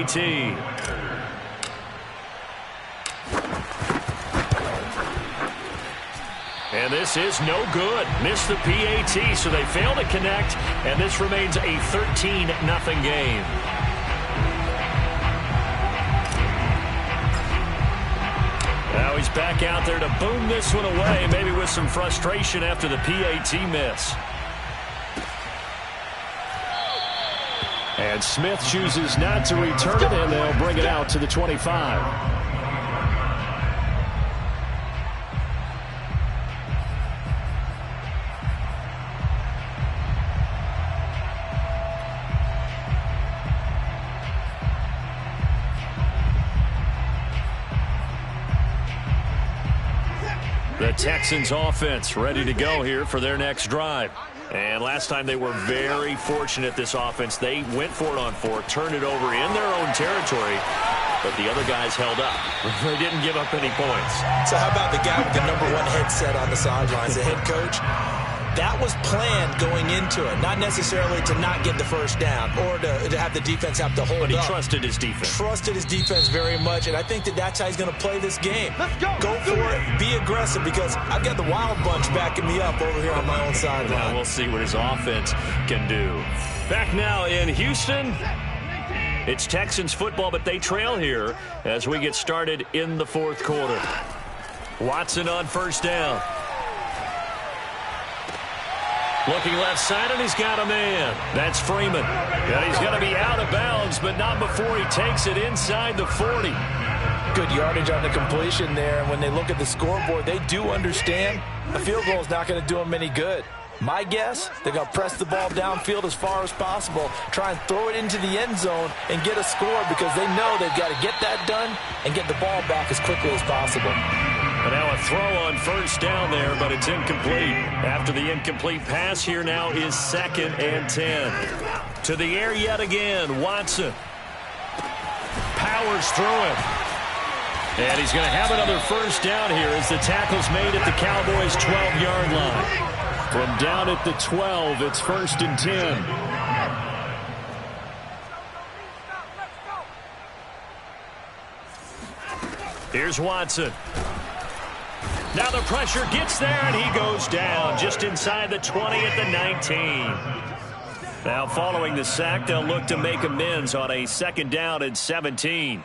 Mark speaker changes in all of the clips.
Speaker 1: PAT. And this is no good. Missed the PAT, so they fail to connect, and this remains a 13-0 game. Now he's back out there to boom this one away, maybe with some frustration after the PAT miss. And Smith chooses not to return it, and they'll bring it out to the 25. The Texans offense ready to go here for their next drive. And last time they were very fortunate, this offense. They went for it on fourth, turned it over in their own territory, but the other guys held up. They didn't give up any points.
Speaker 2: So how about the guy with the #1 headset on the sidelines, the head coach? That was planned going into it, not necessarily to not get the first down or to have the defense have to hold up.
Speaker 1: But he trusted his defense.
Speaker 2: Trusted his defense very much, and I think that's how he's going to play this game. Let's go. Go for it. Be aggressive, because I've got the wild bunch backing me up over here on my own sideline.
Speaker 1: We'll see what his offense can do. Back now in Houston. It's Texans football, but they trail here as we get started in the fourth quarter. Watson on first down. Looking left side, and he's got a man. That's Freeman. And he's going to be out of bounds, but not before he takes it inside the 40.
Speaker 2: Good yardage on the completion there. And when they look at the scoreboard, they do understand a field goal is not going to do them any good. My guess, they're going to press the ball downfield as far as possible, try and throw it into the end zone and get a score, because they know they've got to get that done and get the ball back as quickly as possible.
Speaker 1: And now a throw on first down there, but it's incomplete. After the incomplete pass, here now is 2nd and 10. To the air yet again, Watson. Powers through it. And he's going to have another first down here as the tackle's made at the Cowboys' 12-yard line. From down at the 12, it's 1st and 10. Here's Watson. Now the pressure gets there, and he goes down just inside the 20 at the 19. Now following the sack, they'll look to make amends on a 2nd down and 17.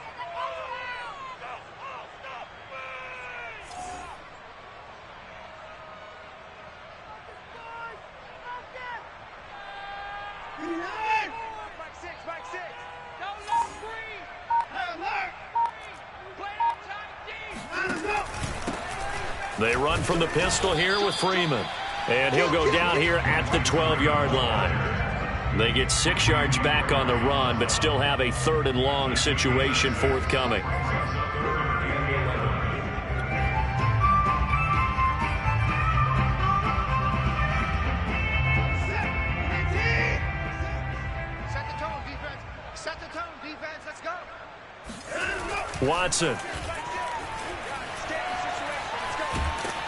Speaker 1: They run from the pistol here with Freeman. And he'll go down here at the 12-yard line. They get 6 yards back on the run, but still have a 3rd and long situation forthcoming.
Speaker 3: Set the tone, defense. Set the tone, defense. Let's go.
Speaker 1: Watson.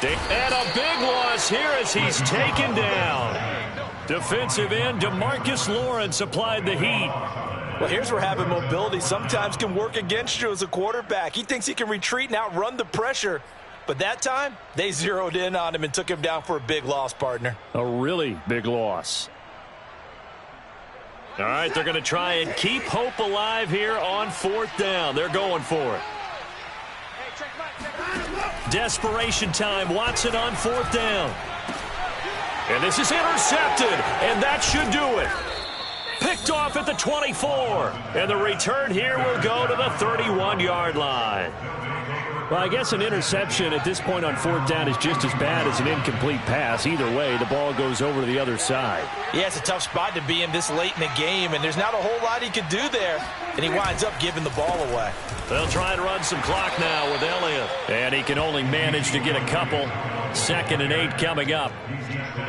Speaker 1: And a big loss here as he's taken down. Defensive end DeMarcus Lawrence applied the heat.
Speaker 2: Well, here's where having mobility sometimes can work against you as a quarterback. He thinks he can retreat and outrun the pressure. But that time, they zeroed in on him and took him down for a big loss, partner.
Speaker 1: A really big loss. All right, they're going to try and keep hope alive here on 4th down. They're going for it. Desperation time. Watson on 4th down. And this is intercepted, and that should do it. Picked off at the 24. And the return here will go to the 31-yard line. Well, I guess an interception at this point on 4th down is just as bad as an incomplete pass. Either way, the ball goes over to the other side.
Speaker 2: Yeah, it's a tough spot to be in this late in the game, and there's not a whole lot he could do there, and he winds up giving the ball away.
Speaker 1: They'll try and run some clock now with Elliott. And he can only manage to get a couple. 2nd and 8 coming up.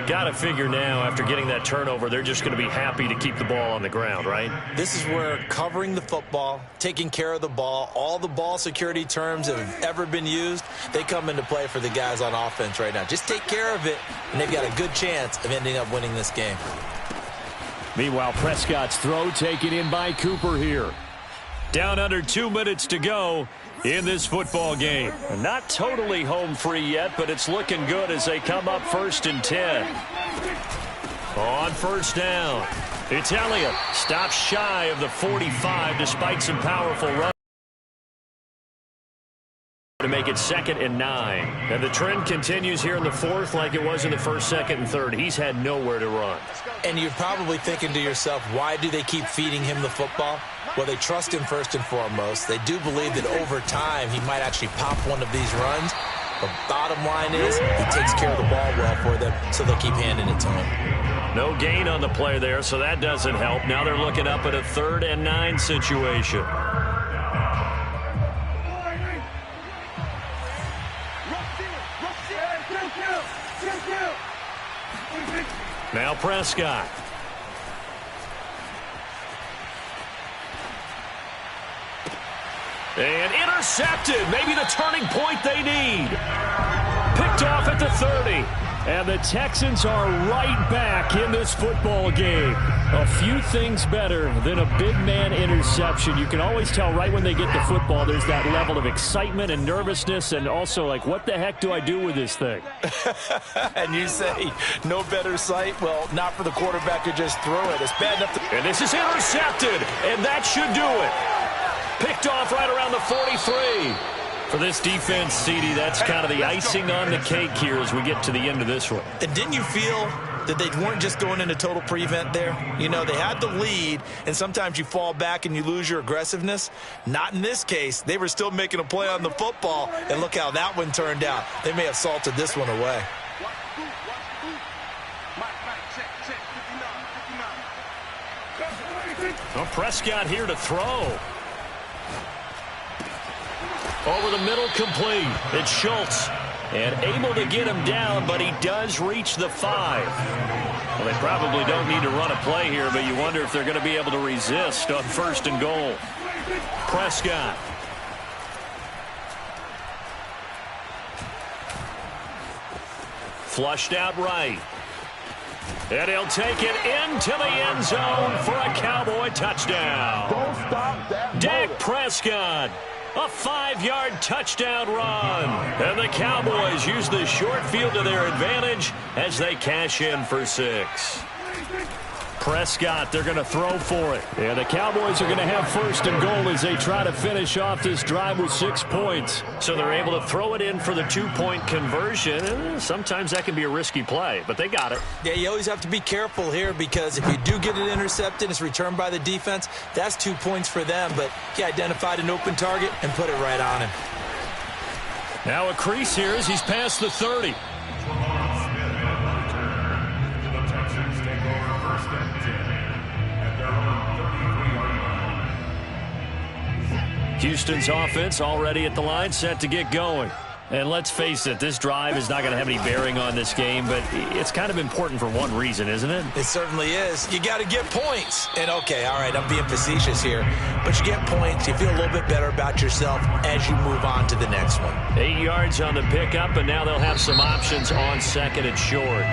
Speaker 1: Got to figure now, after getting that turnover, they're just going to be happy to keep the ball on the ground, right?
Speaker 2: This is where covering the football, taking care of the ball, all the ball security terms that have ever been used, they come into play for the guys on offense right now. Just take care of it, and they've got a good chance of ending up winning this game.
Speaker 1: Meanwhile, Prescott's throw taken in by Cooper here. Down under 2 minutes to go in this football game. Not totally home free yet, but it's looking good as they come up 1st and 10. On 1st down, it's Elliott. Stops shy of the 45 despite some powerful runs to make it 2nd and 9. And the trend continues here in the 4th like it was in the 1st, 2nd, and 3rd. He's had nowhere to run.
Speaker 2: And you're probably thinking to yourself, why do they keep feeding him the football? Well, they trust him first and foremost. They do believe that over time he might actually pop one of these runs. The bottom line is he takes care of the ball well for them, so they'll keep handing it to him.
Speaker 1: No gain on the play there, so that doesn't help. Now they're looking up at a 3rd and 9 situation. Now Prescott. And intercepted. Maybe the turning point they need. Picked off at the 30. And the Texans are right back in this football game. A few things better than a big man interception. You can always tell right when they get the football, there's that level of excitement and nervousness, and also like, what the heck do I do with this thing?
Speaker 2: And you say, no better sight? Well, not for the quarterback to just throw it. It's bad enough to...
Speaker 1: And this is intercepted, and that should do it. Picked off right around the 43. For this defense, CD, that's kind of the icing on the cake here as we get to the end of this one.
Speaker 2: And didn't you feel that they weren't just going into total prevent there? You know, they had the lead, and sometimes you fall back and you lose your aggressiveness. Not in this case. They were still making a play on the football, and look how that one turned out. They may have salted this one away.
Speaker 1: Well, Prescott here to throw. Over the middle, complete. It's Schultz. And able to get him down, but he does reach the 5. Well, they probably don't need to run a play here, but you wonder if they're going to be able to resist on 1st and goal. Prescott. Flushed out right. And he'll take it into the end zone for a Cowboy touchdown.
Speaker 4: Don't stop that.
Speaker 1: Dak Prescott. A 5-yard touchdown run. And the Cowboys use the short field to their advantage as they cash in for 6. Prescott, they're going to throw for it. And the Cowboys are going to have 1st and goal as they try to finish off this drive with 6 points. So they're able to throw it in for the 2-point conversion. Sometimes that can be a risky play, but they got it.
Speaker 2: Yeah, you always have to be careful here because if you do get it intercepted, it's returned by the defense, that's 2 points for them. But he identified an open target and put it right on him.
Speaker 1: Now a crease here as he's past the 30. Houston's offense already at the line, set to get going. And let's face it, this drive is not going to have any bearing on this game, but it's kind of important for one reason, isn't it?
Speaker 2: It certainly is. You got to get points. And, okay, all right, I'm being facetious here, but you get points, you feel a little bit better about yourself as you move on to the next one.
Speaker 1: 8 yards on the pickup, and now they'll have some options on 2nd and short.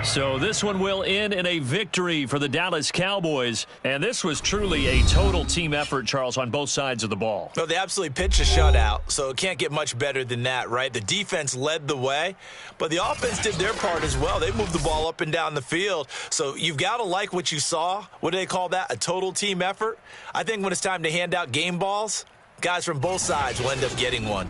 Speaker 1: So this one will end in a victory for the Dallas Cowboys. And this was truly a total team effort, Charles, on both sides of the ball.
Speaker 2: Well, they absolutely pitched a shutout, so it can't get much better than that, right? The defense led the way, but the offense did their part as well. They moved the ball up and down the field. So you've got to like what you saw. What do they call that? A total team effort? I think when it's time to hand out game balls, guys from both sides will end up getting one.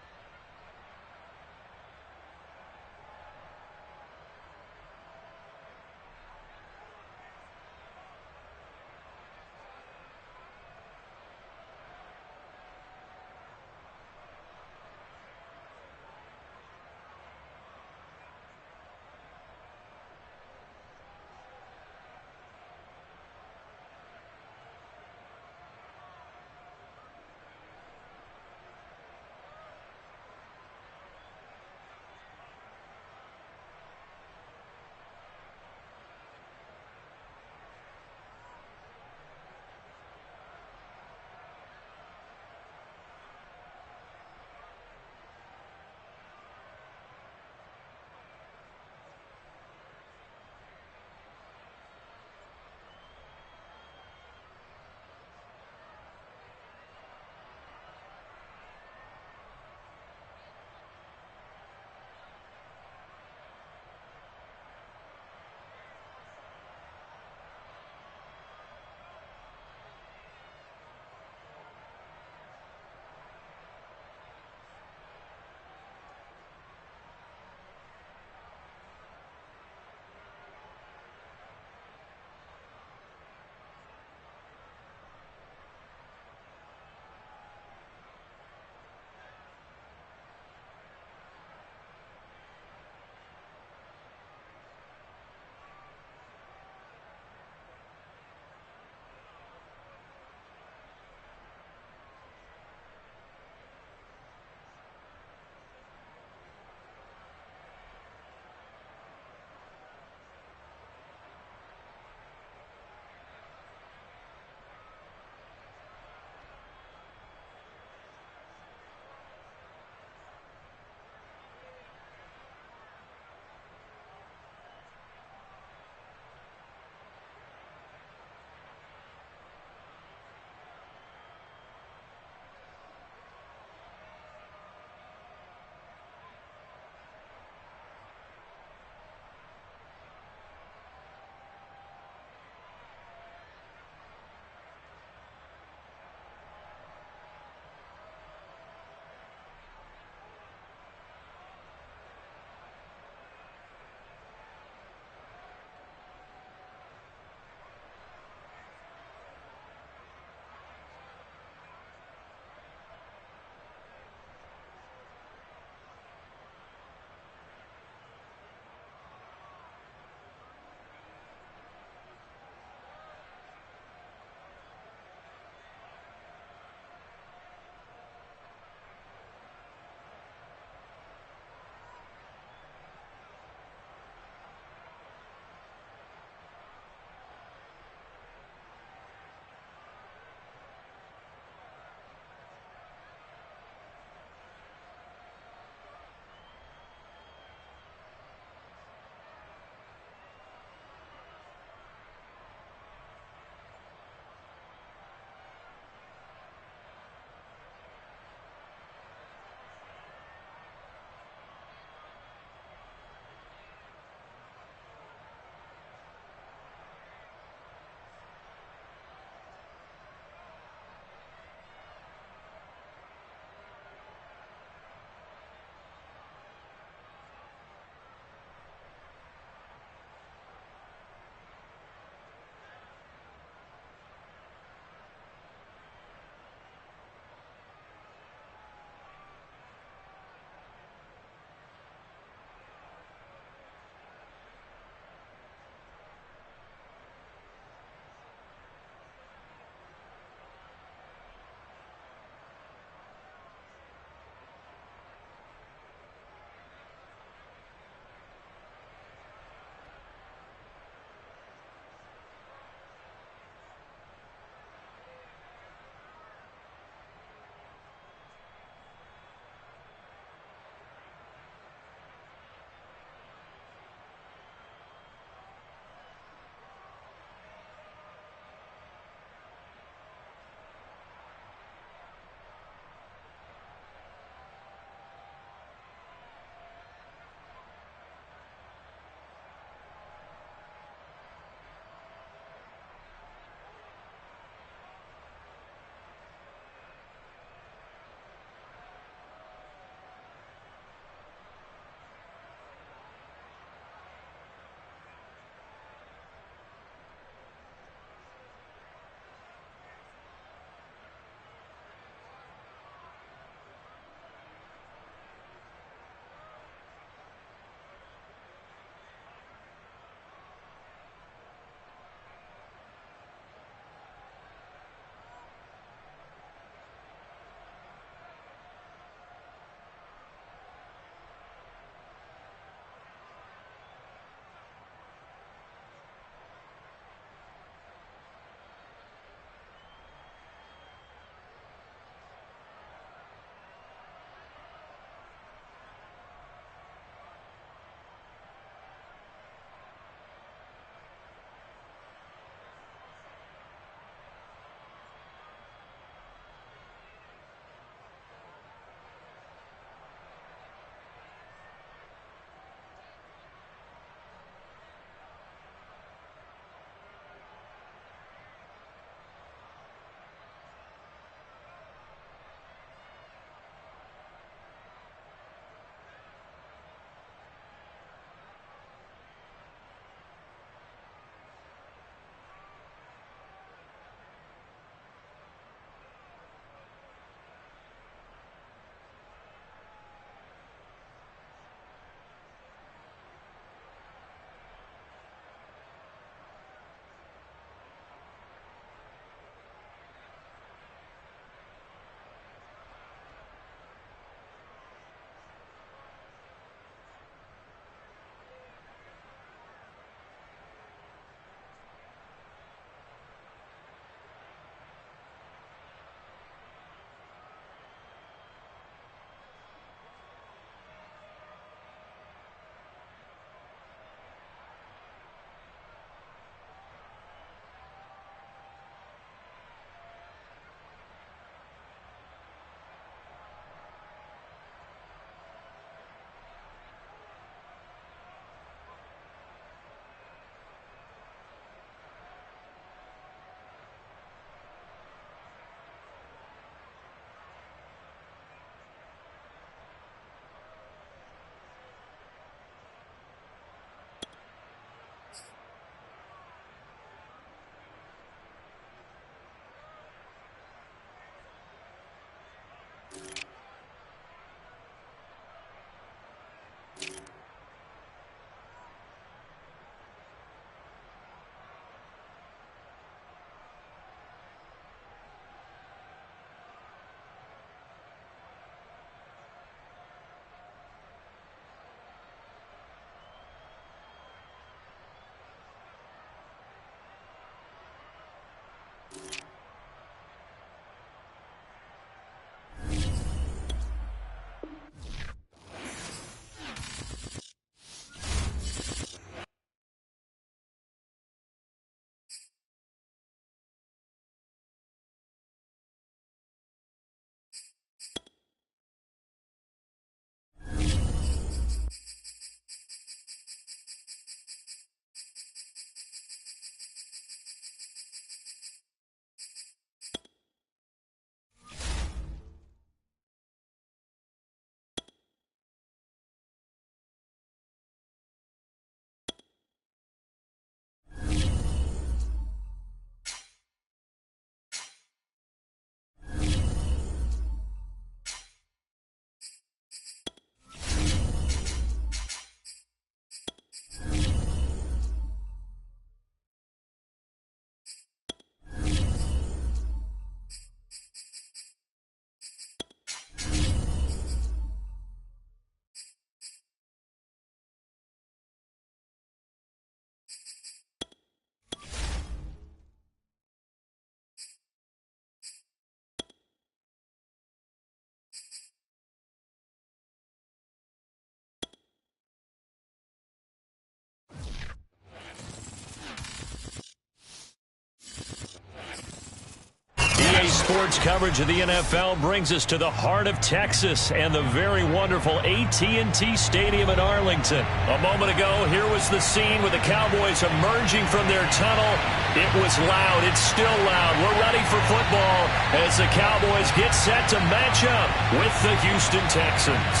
Speaker 1: sports coverage of the NFL brings us to the heart of Texas and the very wonderful AT&T Stadium in Arlington. A moment ago, here was the scene with the Cowboys emerging from their tunnel. It was loud. It's still loud. We're ready for football as the Cowboys get set to match up with the Houston Texans.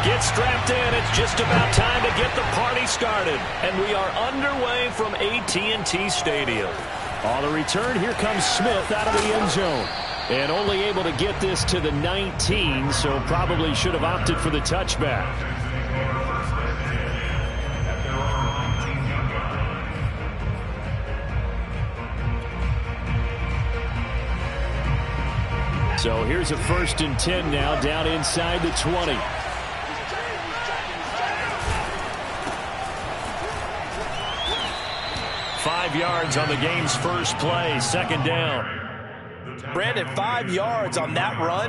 Speaker 1: Get strapped in. It's just about time to get the party started. And we are underway from AT&T Stadium. On the return, here comes Smith out of the end zone. And only able to get this to the 19, so probably should have opted for the touchback. So here's a 1st and 10 now, down inside the 20. Yards on the game's first play, 2nd down.
Speaker 2: Brandon, 5 yards on that run.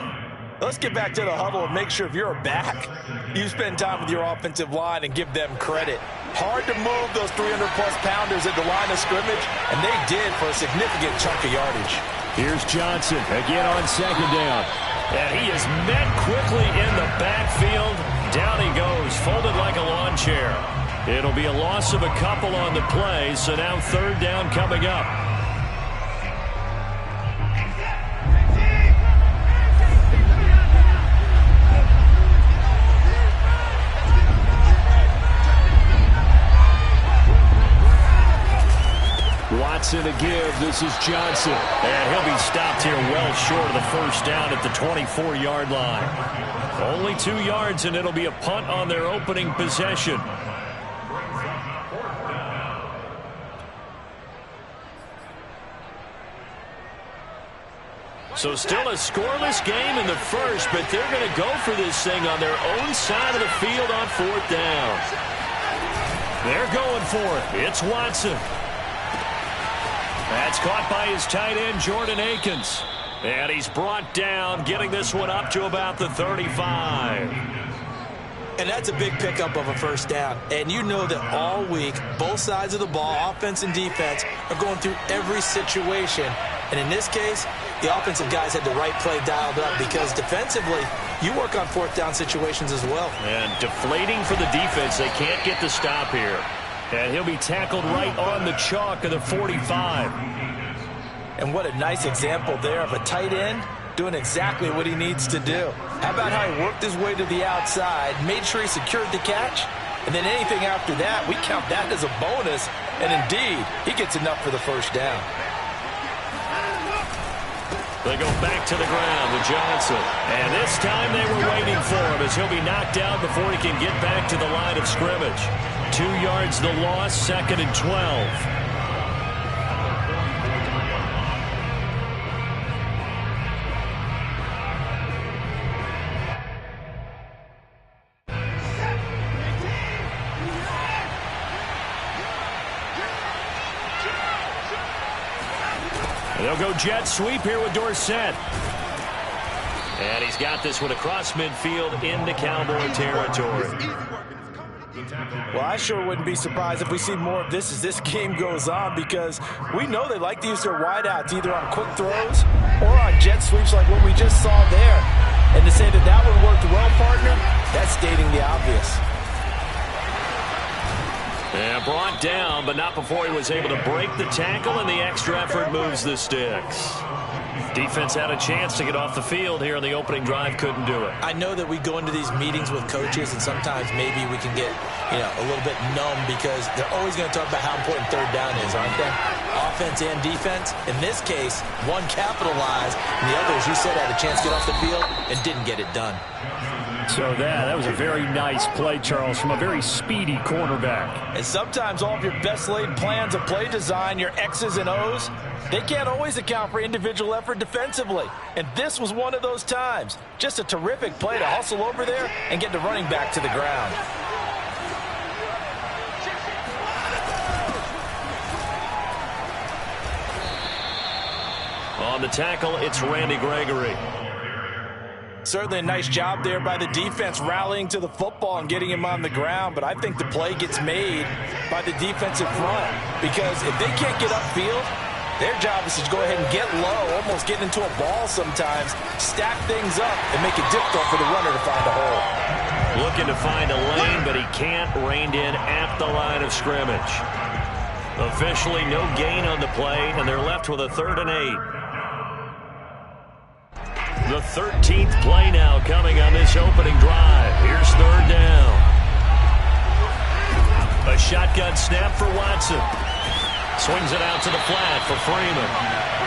Speaker 2: Let's get back to the huddle and make sure if you're a back, you spend time with your offensive line and give them credit. Hard to move those 300-plus pounders at the line of scrimmage, and they did for a significant chunk of yardage.
Speaker 1: Here's Johnson again on 2nd down. And he is met quickly in the backfield. Down he goes, folded like a lawn chair. It'll be a loss of a couple on the play, so now 3rd down coming up. Watson to give. This is Johnson. And he'll be stopped here well short of the 1st down at the 24-yard line. Only 2 yards, and it'll be a punt on their opening possession. So still a scoreless game in the first, but they're going to go for this thing on their own side of the field on 4th down. They're going for it. It's Watson. That's caught by his tight end, Jordan Akins. And he's brought down, getting this one up to about the 35.
Speaker 2: And that's a big pickup of a 1st down. And you know that all week, both sides of the ball, offense and defense, are going through every situation. And in this case, the offensive guys had the right play dialed up because defensively, you work on 4th down situations as well.
Speaker 1: And deflating for the defense. They can't get the stop here. And he'll be tackled right on the chalk of the 45.
Speaker 2: And what a nice example there of a tight end doing exactly what he needs to do. How about how he worked his way to the outside, made sure he secured the catch, and then anything after that, we count that as a bonus. And indeed, he gets enough for the 1st down.
Speaker 1: They go back to the ground with Johnson. And this time they were waiting for him as he'll be knocked out before he can get back to the line of scrimmage. 2 yards the loss, 2nd and 12. They'll go jet sweep here with Dorsett. And he's got this one across midfield into Cowboy territory.
Speaker 2: Well, I sure wouldn't be surprised if we see more of this as this game goes on, because we know they like to use their wideouts either on quick throws or on jet sweeps like what we just saw there. And to say that that one worked well, partner, that's stating the obvious.
Speaker 1: And brought down, but not before he was able to break the tackle, and the extra effort moves the sticks. Defense had a chance to get off the field here on the opening drive, couldn't do it.
Speaker 2: I know that we go into these meetings with coaches, and sometimes maybe we can get, a little bit numb because they're always going to talk about how important 3rd down is, aren't they? Offense and defense. In this case, one capitalized, and the other, as you said, had a chance to get off the field and didn't get it done.
Speaker 1: So that was a very nice play, Charles, from a very speedy cornerback.
Speaker 2: And sometimes all of your best laid plans of play design, your X's and O's, they can't always account for individual effort defensively. And this was one of those times. Just a terrific play to hustle over there and get the running back to the ground. On the tackle, it's Randy Gregory. Certainly a nice job there by the defense rallying to the football and getting him on the ground, but I think the play gets made by the defensive front because if they can't get upfield, their job is to go ahead and get low, almost get into a ball sometimes, stack things up, and make it difficult for the runner to find a hole.
Speaker 1: Looking to find a lane, but he can't. Reined in at the line of scrimmage. Officially no gain on the play, and they're left with a 3rd and 8. The 13th play now coming on this opening drive. Here's 3rd down. A shotgun snap for Watson. Swings it out to the flat for Freeman.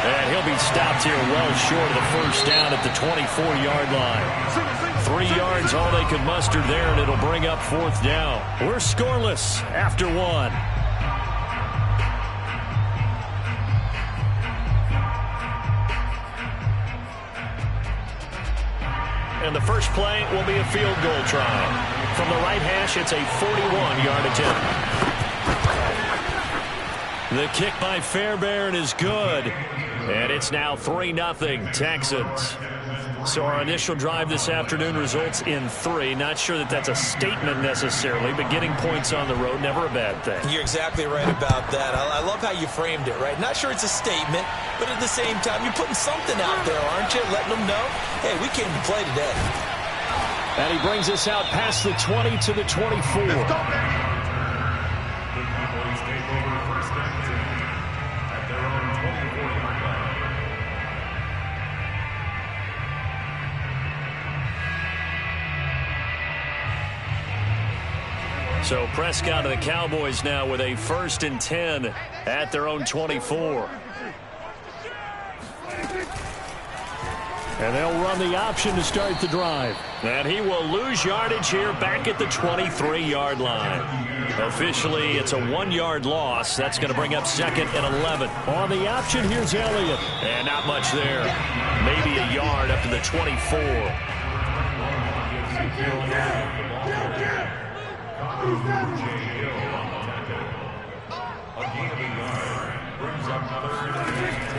Speaker 1: And he'll be stopped here well short of the 1st down at the 24-yard line. 3 yards all they could muster there, and it'll bring up 4th down. We're scoreless after 1. And the first play will be a field goal try. From the right hash, it's a 41-yard attempt. The kick by Fairbairn is good. And it's now 3-0 Texans. So our initial drive this afternoon results in 3. Not sure that that's a statement necessarily, but getting points on the road, never a bad thing.
Speaker 2: You're exactly right about that. I love how you framed it, right? Not sure it's a statement, but at the same time, you're putting something out there, aren't you? Letting them know, hey, we came to play today.
Speaker 1: And he brings us out past the 20 to the 24. So Prescott of the Cowboys now with a 1st and 10 at their own 24. And they'll run the option to start the drive. And he will lose yardage here back at the 23-yard line. Officially, it's a 1-yard loss. That's going to bring up 2nd and 11. On the option, here's Elliott. And not much there. Maybe a yard up to the 24.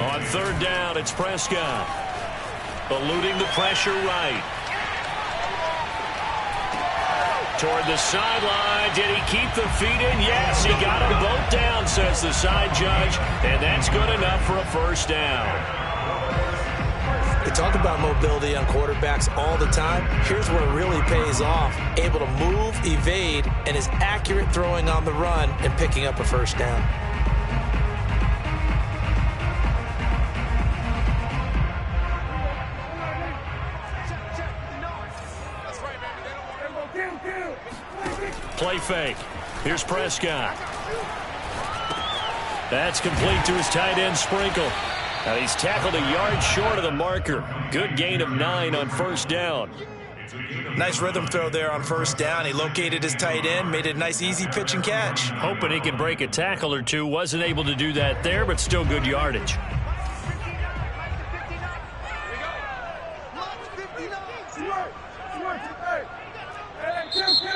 Speaker 1: On 3rd down, it's Prescott. Eluding the pressure right. Toward the sideline. Did he keep the feet in? Yes, he got them both down, says the side judge. And that's good enough for a 1st down.
Speaker 2: They talk about mobility on quarterbacks all the time. Here's where it really pays off. Able to move, evade, and is accurate throwing on the run and picking up a 1st down.
Speaker 1: Play fake. Here's Prescott. That's complete to his tight end, Sprinkle. And he's tackled a yard short of the marker. Good gain of 9 on 1st down.
Speaker 2: Nice rhythm throw there on 1st down. He located his tight end, made it a nice easy pitch and catch.
Speaker 1: Hoping he can break a tackle or two. Wasn't able to do that there, but still good yardage.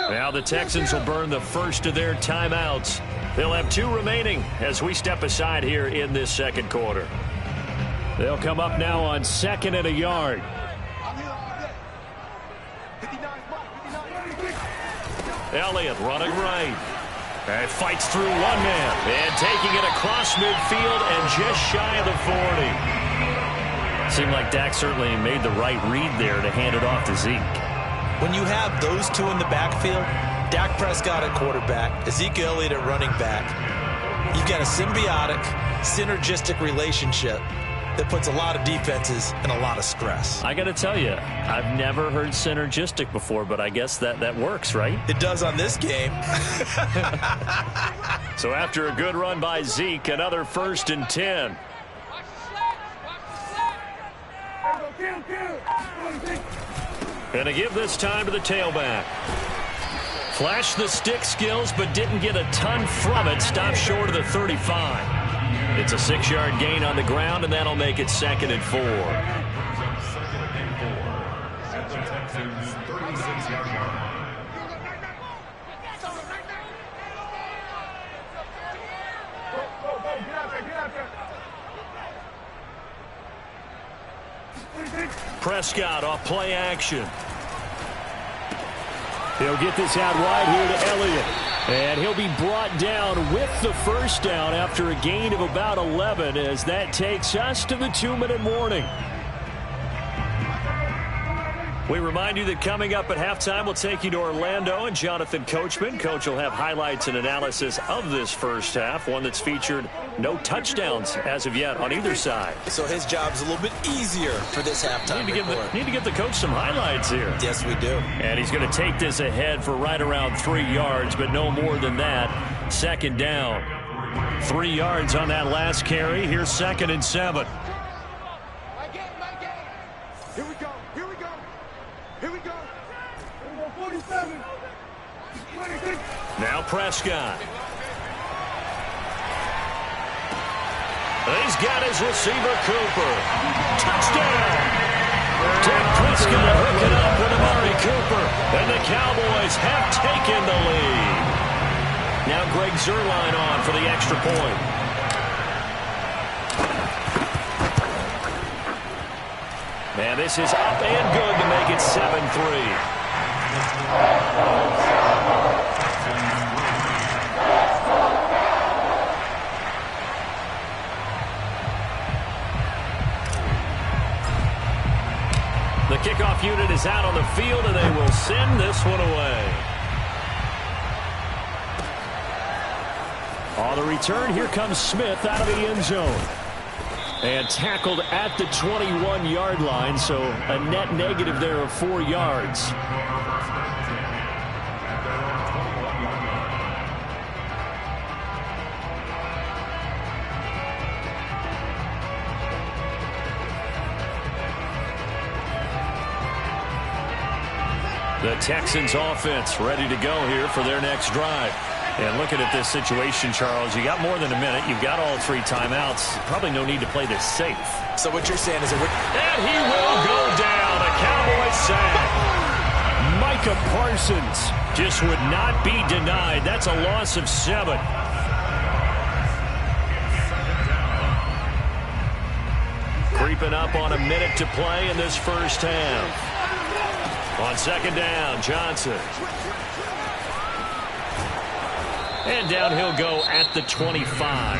Speaker 1: Now the Texans will burn the 1st of their timeouts. They'll have 2 remaining as we step aside here in this 2nd quarter. They'll come up now on 2nd and a yard. Elliott running right. And fights through one man. And taking it across midfield and just shy of the 40. Seemed like Dak certainly made the right read there to hand it off to Zeke.
Speaker 2: When you have those 2 in the backfield, Dak Prescott at quarterback, Ezekiel Elliott at running back, you've got a symbiotic, synergistic relationship that puts a lot of defenses in a lot of stress.
Speaker 1: I got to tell you, I've never heard synergistic before, but I guess that works, right?
Speaker 2: It does on this game.
Speaker 1: So after a good run by Zeke, another 1st and 10. And to give this time to the tailback. Flashed the stick skills, but didn't get a ton from it. Stopped short of the 35. It's a 6-yard gain on the ground, and that'll make it 2nd and 4. Prescott off play action.
Speaker 4: He'll get this out wide here to Elliott. And he'll be brought down with the first down after a gain of about 11 as that takes us to the 2-minute warning.
Speaker 1: We remind you that coming up at halftime, we'll take you to Orlando and Jonathan Coachman. Coach will have highlights and analysis of this first half, one that's featured no touchdowns as of yet on either side.
Speaker 2: So his job's a little bit easier for this halftime report.
Speaker 1: Need to give the coach some highlights here.
Speaker 2: Yes, we do.
Speaker 1: And he's going to take this ahead for right around 3 yards, but no more than that. Second down. 3 yards on that last carry. Here's 2nd and 7.
Speaker 3: Here we go. Here we go. 47. 26.
Speaker 1: Now Prescott. He's got his receiver, Cooper. Touchdown! Dak Prescott hooking up with Amari Cooper. And the Cowboys have taken the lead. Now Greg Zuerlein on for the extra point. And this is up and good to make it 7-3. The kickoff unit is out on the field, and they will send this one away.
Speaker 4: On the return, here comes Smith out of the end zone. And tackled at the 21-yard line, so a net negative there of 4 yards.
Speaker 1: The Texans offense ready to go here for their next drive. And looking at this situation, Charles, you got more than a minute. You've got all 3 timeouts. Probably no need to play this safe.
Speaker 2: So what you're saying is that
Speaker 1: and he will go down. A Cowboy sack.
Speaker 4: Micah Parsons
Speaker 1: Just would not be denied. That's a loss of 7. Creeping up on a minute to play in this first half. On 2nd down, Johnson. And down he'll go at the 25.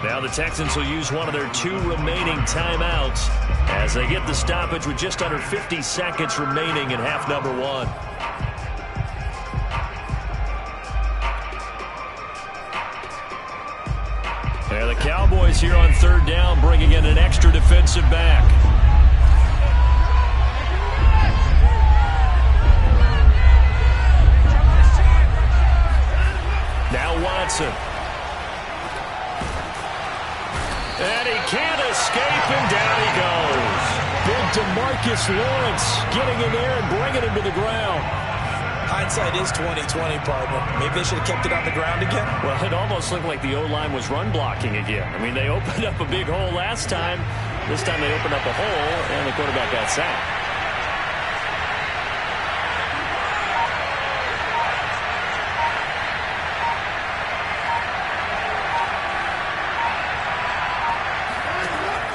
Speaker 1: Now the Texans will use one of their 2 remaining timeouts as they get the stoppage with just under 50 seconds remaining in half number 1. And the Cowboys here on 3rd down bringing in an extra defensive back. Now Watson. And he can't escape, and down he goes.
Speaker 4: Big DeMarcus Lawrence getting in there and bringing him to the ground.
Speaker 2: Hindsight is 20/20, partner. Maybe they should have kept it on the ground again.
Speaker 1: Well, it almost looked like the O-line was run blocking again. I mean, they opened up a big hole last time. This time they opened up a hole, and the quarterback got sacked.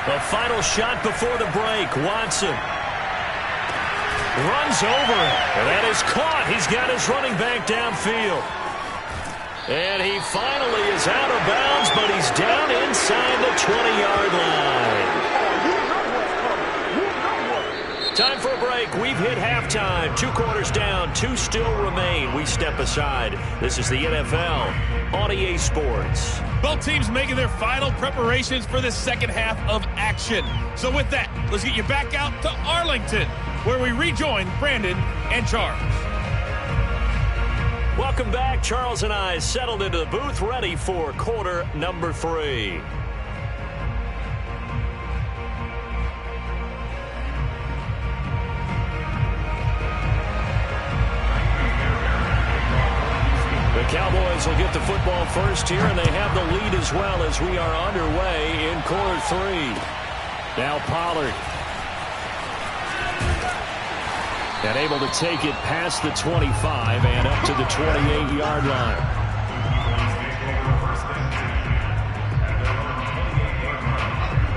Speaker 1: The final shot before the break. Watson runs over it. And that is caught. He's got his running back downfield. And he finally is out of bounds, but he's down inside the 20-yard line. Time for a break. We've hit halftime. 2 quarters down. 2 still remain. We step aside. This is the NFL on EA Sports.
Speaker 5: Both teams making their final preparations for the second half of action. So with that, let's get you back out to Arlington, where we rejoin Brandon and Charles.
Speaker 1: Welcome back. Charles and I settled into the booth, ready for quarter number 3. The Cowboys will get the football first here, and they have the lead as well as we are underway in quarter 3. Now Pollard. And able to take it past the 25 and up to the 28-yard line.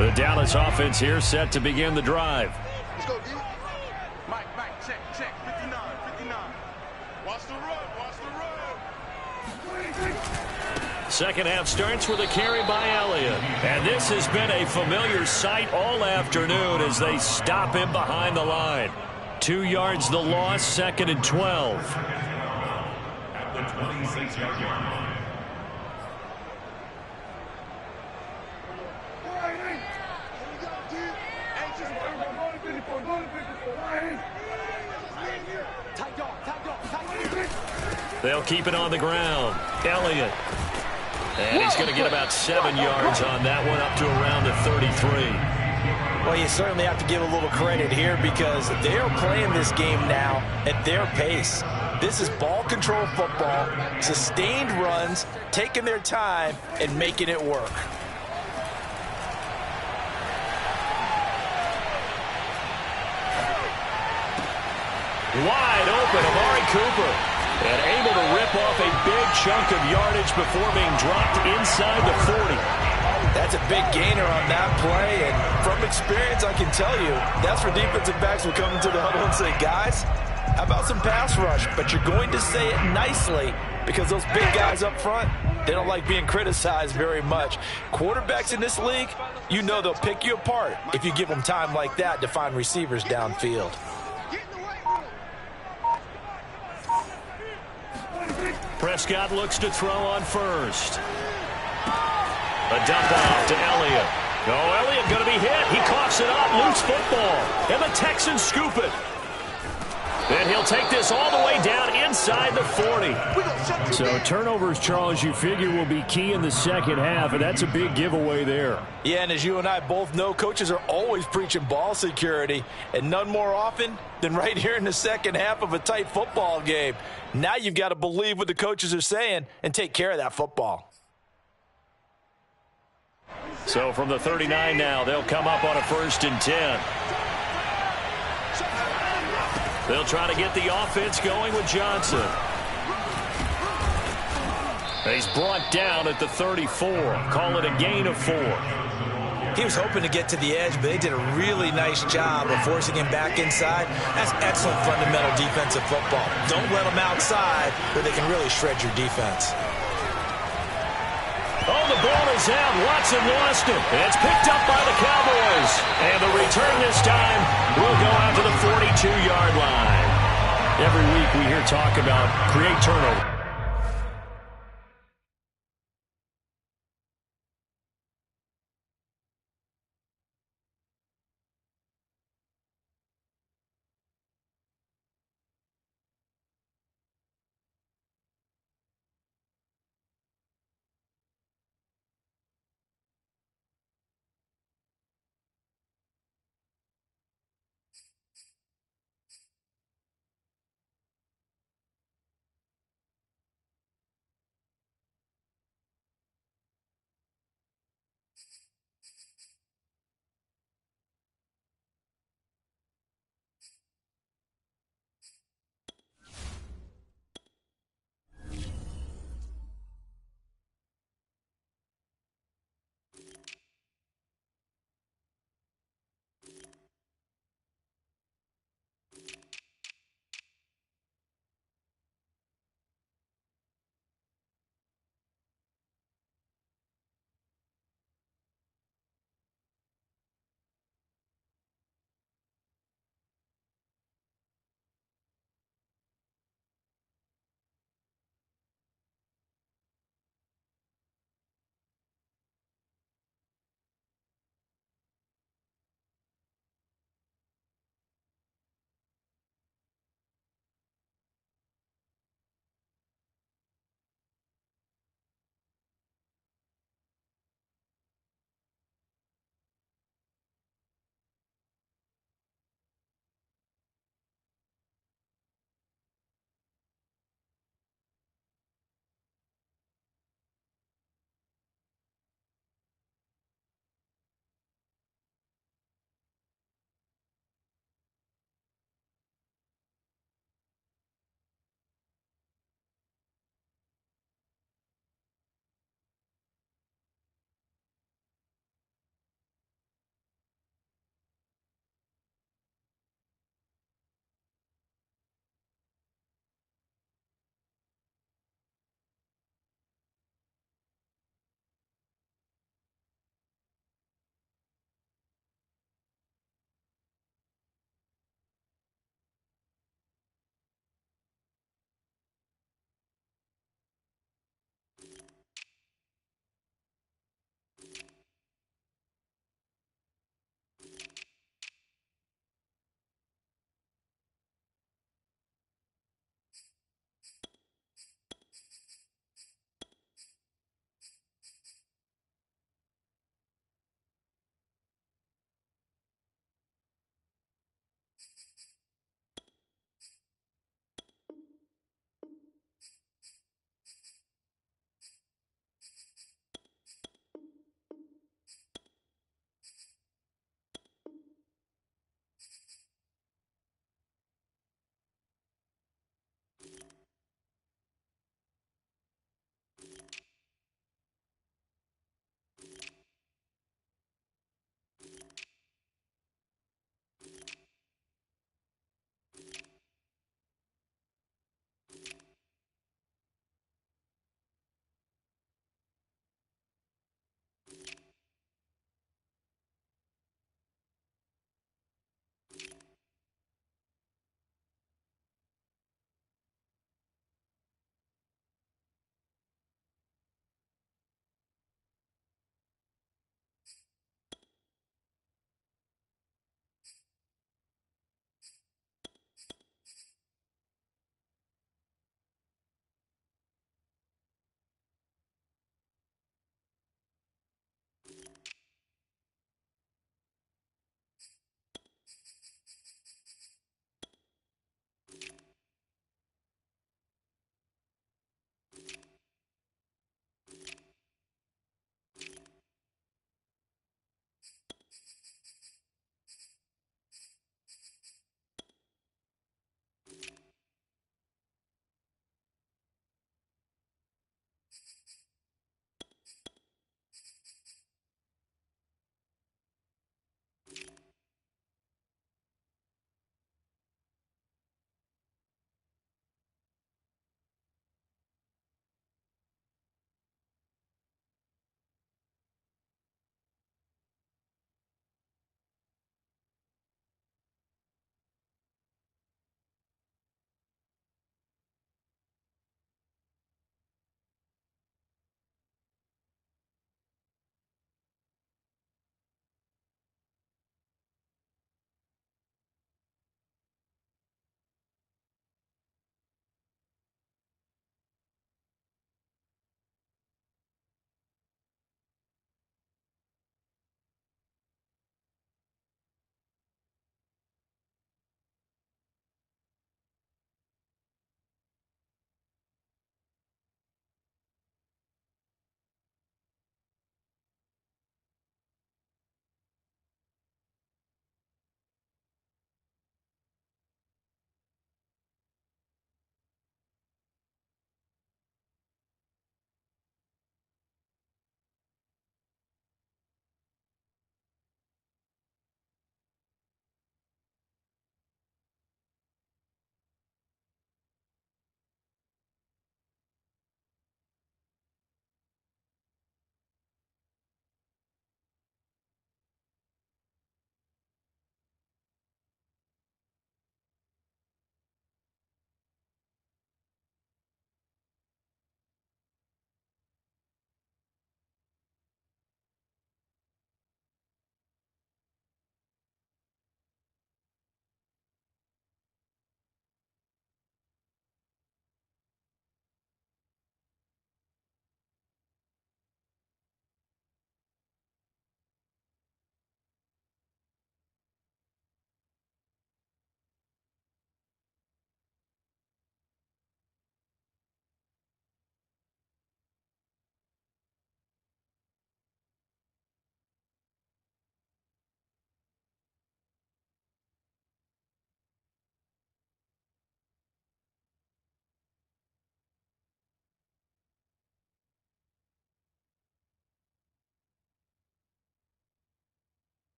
Speaker 1: The Dallas offense here set to begin the drive.
Speaker 3: Let's go, D.
Speaker 6: Mike, check. 59. Watch the run.
Speaker 1: Second half starts with a carry by Elliott. And this has been a familiar sight all afternoon as they stop him behind the line. 2 yards the loss, 2nd and 12.
Speaker 6: At the 26-yard line.
Speaker 1: They'll keep it on the ground. Elliott. And he's going to get about 7 yards on that one, up to around the 33.
Speaker 2: Well, you certainly have to give a little credit here because they are playing this game now at their pace. This is ball control football, sustained runs, taking their time and making it work.
Speaker 1: Wide open, Amari Cooper. And able to rip off a big chunk of yardage before being dropped inside the 40.
Speaker 2: That's a big gainer on that play, and from experience, I can tell you, that's where defensive backs will come into the huddle and say, guys, how about some pass rush? But you're going to say it nicely because those big guys up front, they don't like being criticized very much. Quarterbacks in this league, you know they'll pick you apart if you give them time like that to find receivers downfield.
Speaker 1: Prescott looks to throw on first. A dump off to Elliott. No, Elliott going to be hit. He coughs it up. Loose football. And the Texans scoop it. And he'll take this all the way down inside the 40.
Speaker 4: So turnovers, Charles, you figure will be key in the second half, and that's a big giveaway there.
Speaker 2: Yeah, and as you and I both know, coaches are always preaching ball security, and none more often than right here in the second half of a tight football game. Now you've got to believe what the coaches are saying and take care of that football.
Speaker 1: So from the 39 now, they'll come up on a 1st and 10. They'll try to get the offense going with Johnson. He's brought down at the 34. Call it a gain of 4.
Speaker 2: He was hoping to get to the edge, but they did a really nice job of forcing him back inside. That's excellent fundamental defensive football. Don't let them outside where they can really shred your defense.
Speaker 1: Oh, the ball is out. Watson lost it. And it's picked up by the Cowboys. And the return this time will go out to the 42-yard line.
Speaker 4: Every week we hear talk about create turnovers.